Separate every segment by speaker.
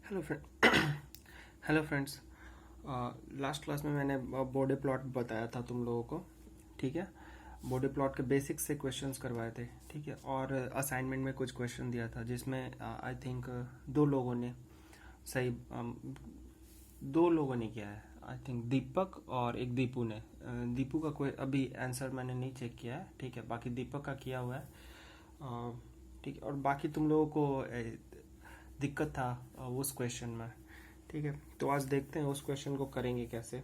Speaker 1: Hello hello friends. Last class में मैंने body plot बताया था तुम लोगों को। ठीक है, बॉडी प्लॉट के बेसिक्स से क्वेश्चंस करवाए थे। ठीक है, और असाइनमेंट में कुछ क्वेश्चन दिया था जिसमें आई थिंक दो लोगों ने सही दो लोगों ने किया है। आई थिंक दीपक और एक दीपू ने। दीपू का कोई अभी आंसर मैंने नहीं चेक किया है। ठीक है, बाकी दीपक का किया हुआ है। ठीक है, और बाकी तुम लोगों को दिक्कत था उस क्वेश्चन में। ठीक है, तो आज देखते हैं उस क्वेश्चन को करेंगे कैसे।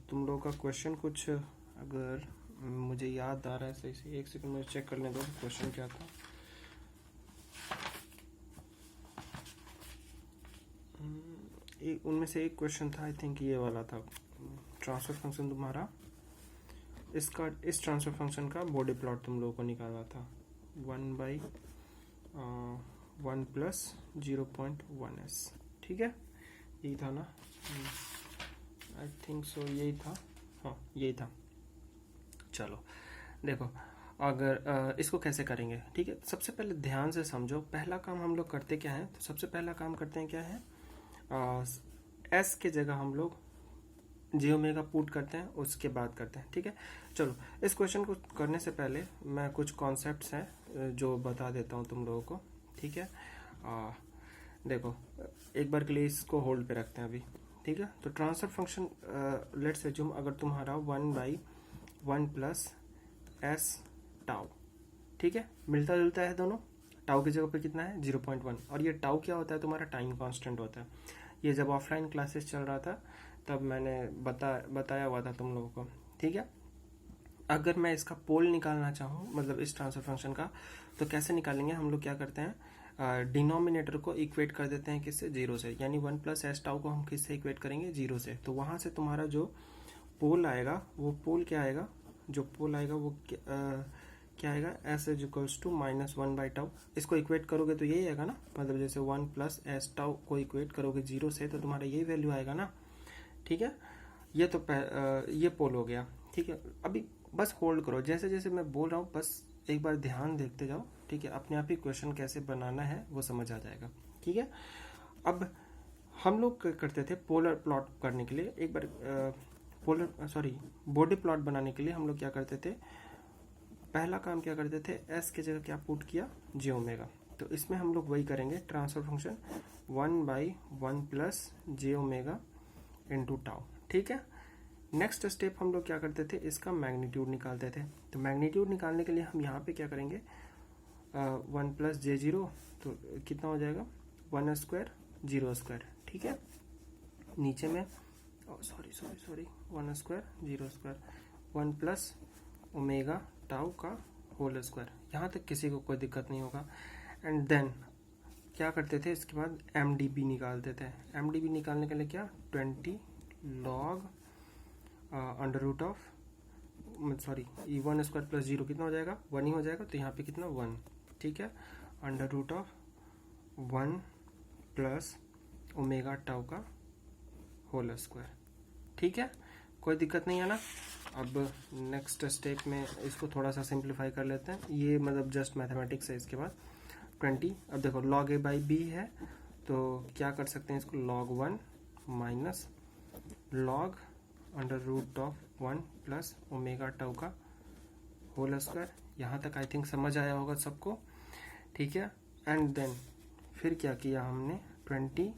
Speaker 1: तुम लोगों का क्वेश्चन कुछ अगर मुझे याद आ रहा है सही से, एक सेकंड मुझे चेक करने दो क्वेश्चन क्या था। उनमें से एक क्वेश्चन था, आई थिंक ये वाला था। ट्रांसफर फंक्शन तुम्हारा इस ट्रांसफर फंक्शन का बॉडी प्लॉट तुम लोगों को निकालना था। 1/1 प्लस 0.1s। ठीक है, यही था ना? आई थिंक सो यही था। हाँ, यही था। चलो देखो, अगर इसको कैसे करेंगे। ठीक है, सबसे पहले ध्यान से समझो। पहला काम हम लोग करते क्या है, तो सबसे पहला काम करते हैं क्या है, एस के जगह हम लोग जी ओमेगा पुट करते हैं, उसके बाद करते हैं। ठीक है, चलो इस क्वेश्चन को करने से पहले मैं कुछ कॉन्सेप्ट्स हैं जो बता देता हूँ तुम लोगों को। ठीक है, देखो एक बार के लिए इसको होल्ड पे रखते हैं अभी। ठीक है, तो ट्रांसफर फंक्शन लेट्स एज्यूम अगर तुम्हारा 1/1 प्लस एस टाउ। ठीक है, मिलता जुलता है दोनों। टाउ की जगह पे कितना है 0.1, और ये टाउ क्या होता है, तुम्हारा टाइम कांस्टेंट होता है। ये जब ऑफलाइन क्लासेस चल रहा था तब मैंने बताया हुआ था तुम लोगों को। ठीक है, अगर मैं इसका पोल निकालना चाहूँ, मतलब इस ट्रांसफर फंक्शन का, तो कैसे निकालेंगे हम लोग, क्या करते हैं, डिनोमिनेटर को इक्वेट कर देते हैं किससे, जीरो से। यानी 1 प्लस एस टाउ को हम किससे इक्वेट करेंगे, जीरो से। तो वहाँ से तुम्हारा जो पोल आएगा वो पोल क्या आएगा, जो पोल आएगा वो क्या आएगा, एस इज इक्वल्स टू -1/टाउ। इसको इक्वेट करोगे तो यही आएगा ना, मतलब जैसे 1 प्लस एस टाउ को इक्वेट करोगे जीरो से तो तुम्हारा यही वैल्यू आएगा ना। ठीक है, ये तो ये पोल हो गया। ठीक है, अभी बस होल्ड करो, जैसे जैसे मैं बोल रहा हूँ बस एक बार ध्यान देखते जाओ। ठीक है, अपने आप ही क्वेश्चन कैसे बनाना है वो समझ आ जाएगा। ठीक है, अब हम लोग करते थे पोलर प्लॉट करने के लिए, एक बार बॉडी प्लॉट बनाने के लिए हम लोग क्या करते थे, पहला काम क्या करते थे, एस की जगह क्या पुट किया, जे ओमेगा। तो इसमें हम लोग वही करेंगे, ट्रांसफर फंक्शन 1/1 प्लस जे ओमेगा इंटू टाउ। ठीक है, नेक्स्ट स्टेप हम लोग क्या करते थे, इसका मैग्नीट्यूड निकालते थे। तो मैग्नीट्यूड निकालने के लिए हम यहाँ पे क्या करेंगे, 1 प्लस जे जीरो, तो कितना हो जाएगा 1² 0²। ठीक है, नीचे में 1² 0², 1 प्लस ओमेगा टाउ का होल स्क्वायर। यहाँ तक किसी को कोई दिक्कत नहीं होगा। एंड देन क्या करते थे, इसके बाद एम डी बी निकालते थे। एम डी बी निकालने के लिए क्या, 20 लॉग अंडर रूट ऑफ ये 1² प्लस 0 कितना हो जाएगा, 1 ही हो जाएगा। तो यहाँ पे कितना 1। ठीक है, under root of 1 plus omega tau का होल स्क्वायर। ठीक है, कोई दिक्कत नहीं है ना। अब नेक्स्ट स्टेप में इसको थोड़ा सा सिंप्लीफाई कर लेते हैं, ये मतलब जस्ट मैथमेटिक्स है। इसके बाद 20, अब देखो लॉग ए बाई बी है, तो क्या कर सकते हैं इसको, log 1 minus log under root of 1 plus omega tau का होल स्क्वायर। यहाँ तक आई थिंक समझ आया होगा सबको। ठीक है, एंड देन फिर क्या किया हमने, 20।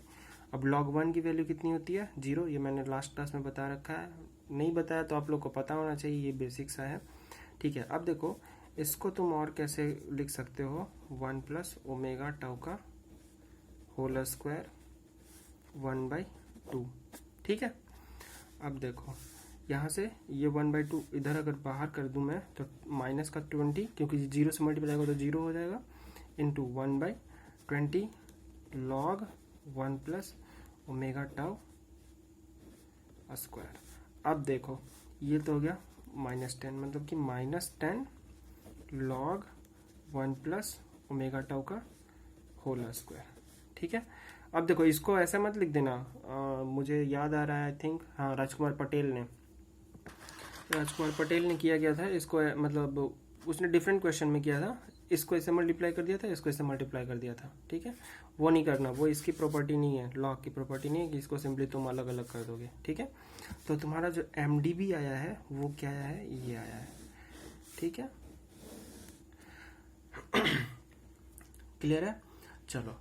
Speaker 1: अब log 1 की वैल्यू कितनी होती है, 0। ये मैंने लास्ट क्लास में बता रखा है, नहीं बताया तो आप लोग को पता होना चाहिए, ये बेसिक सा है। ठीक है, अब देखो इसको तुम और कैसे लिख सकते हो, 1 प्लस ओमेगा टाउ का होल स्क्वायर 1/2। ठीक है, अब देखो यहाँ से ये 1/2 इधर अगर बाहर कर दूँ मैं, तो माइनस का 20, क्योंकि 0 से मल्टीप्लाई होगा तो 0 हो जाएगा, into 1/20 log 1 plus omega tau square. अब देखो ये तो हो गया -10, मतलब कि -10 लॉग 1 प्लस ओमेगा टाउ का होल स्क्वायर। ठीक है, अब देखो इसको ऐसा मत लिख देना, मुझे याद आ रहा है, आई थिंक हाँ राजकुमार पटेल ने किया गया था इसको, मतलब उसने डिफरेंट क्वेश्चन में किया था। इसको इससे मल्टीप्लाई कर दिया था, इसको इससे मल्टीप्लाई कर दिया था, ठीक है। वो नहीं करना, वो इसकी प्रॉपर्टी नहीं है, लॉग की प्रॉपर्टी नहीं है कि इसको सिंपली तुम अलग अलग कर दोगे, ठीक है। तो तुम्हारा जो MDB आया है वो क्या आया है, ये आया है, ठीक है। क्लियर है। चलो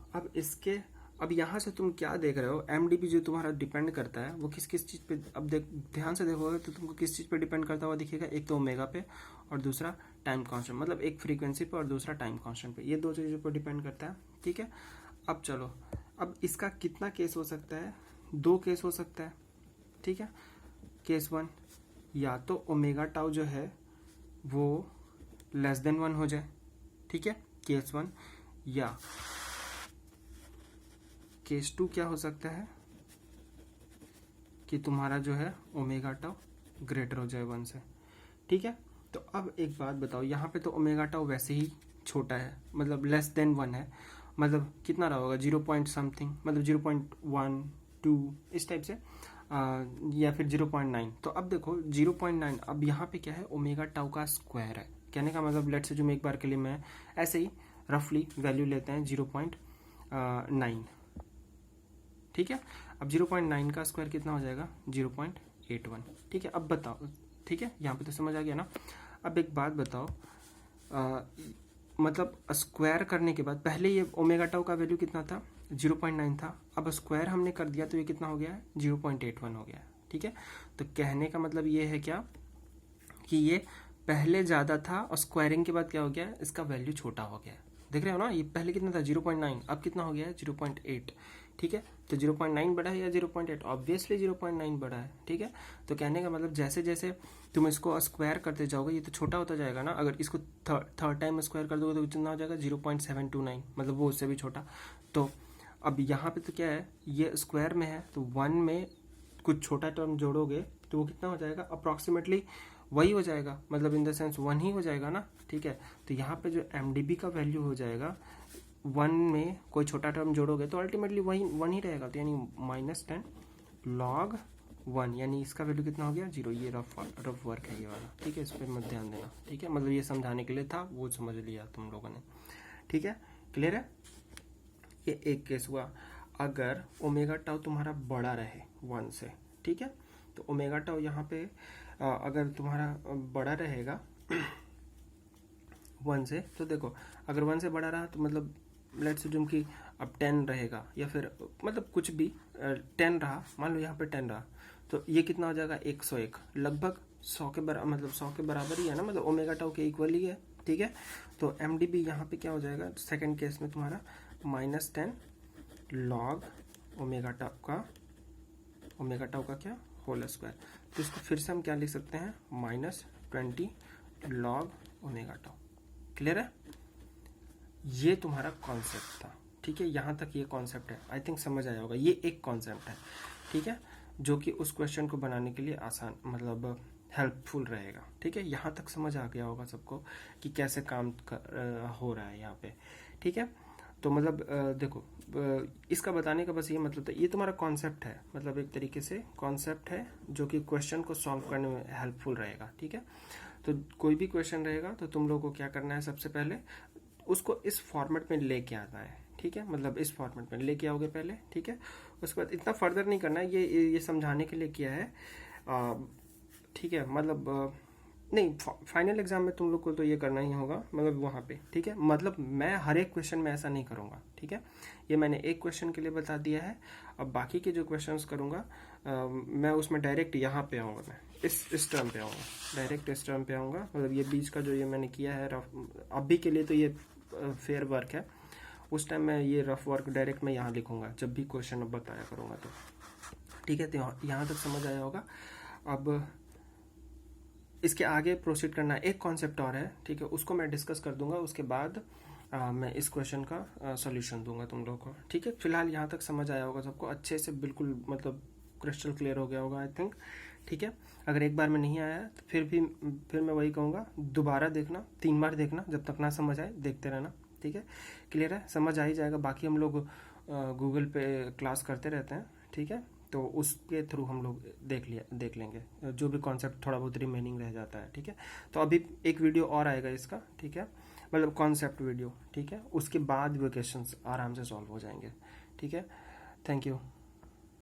Speaker 1: अब यहाँ से तुम क्या देख रहे हो, MDB जो तुम्हारा डिपेंड करता है वो किस किस चीज़ पे, अब ध्यान से देखोगे तो तुमको किस चीज़ पे डिपेंड करता हुआ दिखेगा, एक तो ओमेगा पे और दूसरा टाइम कांस्टेंट, मतलब एक फ्रीक्वेंसी पे और दूसरा टाइम कांस्टेंट पे, ये दो चीज़ों पर डिपेंड करता है, ठीक है। अब चलो, अब इसका कितना केस हो सकता है, 2 केस हो सकता है, ठीक है। केस 1, या तो ओमेगा टाउ जो है वो <<1 हो जाए, ठीक है, केस 1, या केस 2 क्या हो सकता है कि तुम्हारा जो है ओमेगा टाउ ग्रेटर हो जाए 1 से, ठीक है। तो अब एक बात बताओ, यहाँ पे तो ओमेगा टाउ वैसे ही छोटा है, मतलब <<1 है, मतलब कितना रहा होगा, 0 पॉइंट समथिंग, मतलब 0.1 2 इस टाइप से, या फिर 0.9। तो अब देखो 0.9, अब यहाँ पे क्या है, ओमेगा टाउ का स्क्वायर है, कहने का मतलब लेट्स अज्यूम एक बार के लिए मैं ऐसे ही रफली वैल्यू लेते हैं 0.9, ठीक है। अब 0.9 का स्क्वायर कितना हो जाएगा, 0.81, ठीक है। अब बताओ, ठीक है, यहाँ पे तो समझ आ गया ना। अब एक बात बताओ, मतलब स्क्वायर करने के बाद पहले ये ओमेगा टाउ का वैल्यू कितना था, 0.9 था, अब स्क्वायर हमने कर दिया तो ये कितना हो गया है, 0.81 हो गया है, ठीक है। तो कहने का मतलब ये है क्या कि ये पहले ज़्यादा था और स्क्वायरिंग के बाद क्या हो गया, इसका वैल्यू छोटा हो गया, देख रहे हो ना। ये पहले कितना था, 0.9, अब कितना हो गया है, 0.8, ठीक है। तो 0.9 बड़ा है या 0.8, ऑब्वियसली 0.9 बड़ा है, ठीक है। तो कहने का मतलब जैसे जैसे तुम इसको स्क्वायर करते जाओगे ये तो छोटा होता जाएगा ना, अगर इसको थर्ड टाइम स्क्वायर कर दोगे तो कितना हो जाएगा, 0.729, मतलब वो उससे भी छोटा। तो अब यहाँ पे तो क्या है, ये स्क्वायर में है तो 1 में कुछ छोटा टर्म जोड़ोगे तो वो कितना हो जाएगा, अप्रॉक्सीमेटली वही हो जाएगा, मतलब इन द सेंस 1 ही हो जाएगा ना, ठीक है। तो यहाँ पे जो MDB का वैल्यू हो जाएगा, 1 में कोई छोटा टर्म जोड़ोगे तो अल्टीमेटली वही 1 ही रहेगा, तो यानी -10 log 1, यानी इसका वैल्यू कितना हो गया, 0। ये रफ वर्क है ये वाला, ठीक है, इस पर मत ध्यान देना, ठीक है, मतलब ये समझाने के लिए था, वो समझ लिया तुम लोगों ने, ठीक है, क्लियर है। ये एक केस हुआ, अगर ओमेगा टाउ तुम्हारा बड़ा रहे 1 से, ठीक है, तो ओमेगा टाउ यहाँ पे अगर तुम्हारा बड़ा रहेगा 1 से, तो देखो अगर 1 से बड़ा रहा तो मतलब लेट्स अज्यूम कि अब 10 रहेगा, या फिर मतलब कुछ भी 10 रहा, मान लो यहाँ पे 10 रहा, तो ये कितना हो जाएगा, 101, लगभग 100 के बराबर, मतलब 100 के बराबर ही है ना, मतलब ओमेगा टाउ के इक्वल ही है, ठीक है। तो MDB यहाँ पे क्या हो जाएगा, सेकेंड केस में तुम्हारा -10 log ओमेगा टाउ का क्या, होल स्क्वायर। तो इसको फिर से हम क्या लिख सकते हैं, -20 log ओमेगा टाउ। क्लियर है, ये तुम्हारा कॉन्सेप्ट था, ठीक है, यहाँ तक ये कॉन्सेप्ट है, आई थिंक समझ आया होगा। ये एक कॉन्सेप्ट है, ठीक है, जो कि उस क्वेश्चन को बनाने के लिए आसान, मतलब हेल्पफुल रहेगा, ठीक है। यहाँ तक समझ आ गया होगा सबको कि कैसे काम हो रहा है यहाँ पे, ठीक है। तो मतलब देखो, इसका बताने का बस ये मतलब था, ये तुम्हारा कॉन्सेप्ट है, मतलब एक तरीके से कॉन्सेप्ट है जो कि क्वेश्चन को सॉल्व करने में हेल्पफुल रहेगा, ठीक है। तो कोई भी क्वेश्चन रहेगा तो तुम लोगों को क्या करना है, सबसे पहले उसको इस फॉर्मेट में लेके आना है, ठीक है, मतलब इस फॉर्मेट में लेके आओगे पहले, ठीक है। उसके बाद इतना फर्दर नहीं करना है, ये समझाने के लिए किया है, ठीक है, मतलब नहीं, फाइनल एग्जाम में तुम लोग को तो ये करना ही होगा, मतलब वहाँ पे, ठीक है। मतलब मैं हर एक क्वेश्चन में ऐसा नहीं करूँगा, ठीक है, ये मैंने एक क्वेश्चन के लिए बता दिया है। अब बाकी के जो क्वेश्चंस करूँगा मैं उसमें डायरेक्ट यहाँ पे आऊँगा, मैं इस टर्म पे आऊँगा, डायरेक्ट इस टर्म पे आऊँगा, मतलब ये बीच का जो ये मैंने किया है अभी के लिए तो ये फेयर वर्क है, उस टाइम मैं ये रफ वर्क डायरेक्ट मैं यहाँ लिखूँगा जब भी क्वेश्चन अब बताया करूँगा, तो ठीक है। तो यहाँ तक समझ आया होगा। अब इसके आगे प्रोसीड करना, एक कॉन्सेप्ट और है, ठीक है, उसको मैं डिस्कस कर दूंगा, उसके बाद मैं इस क्वेश्चन का सॉल्यूशन दूंगा तुम लोगों को, ठीक है। फिलहाल यहाँ तक समझ आया होगा सबको अच्छे से, बिल्कुल मतलब क्रिस्टल क्लियर हो गया होगा आई थिंक, ठीक है। अगर एक बार में नहीं आया तो फिर मैं वही कहूँगा, दोबारा देखना, 3 बार देखना, जब तक ना समझ आए देखते रहना, ठीक है। क्लियर है, समझ आ ही जाएगा। बाकी हम लोग गूगल पे क्लास करते रहते हैं, ठीक है, तो उसके थ्रू हम लोग देख लेंगे जो भी कॉन्सेप्ट थोड़ा बहुत रिमेनिंग रह जाता है, ठीक है। तो अभी एक वीडियो और आएगा इसका, ठीक है, मतलब कॉन्सेप्ट वीडियो, ठीक है। उसके बाद वो क्वेश्चंस आराम से सॉल्व हो जाएंगे, ठीक है। Thank you.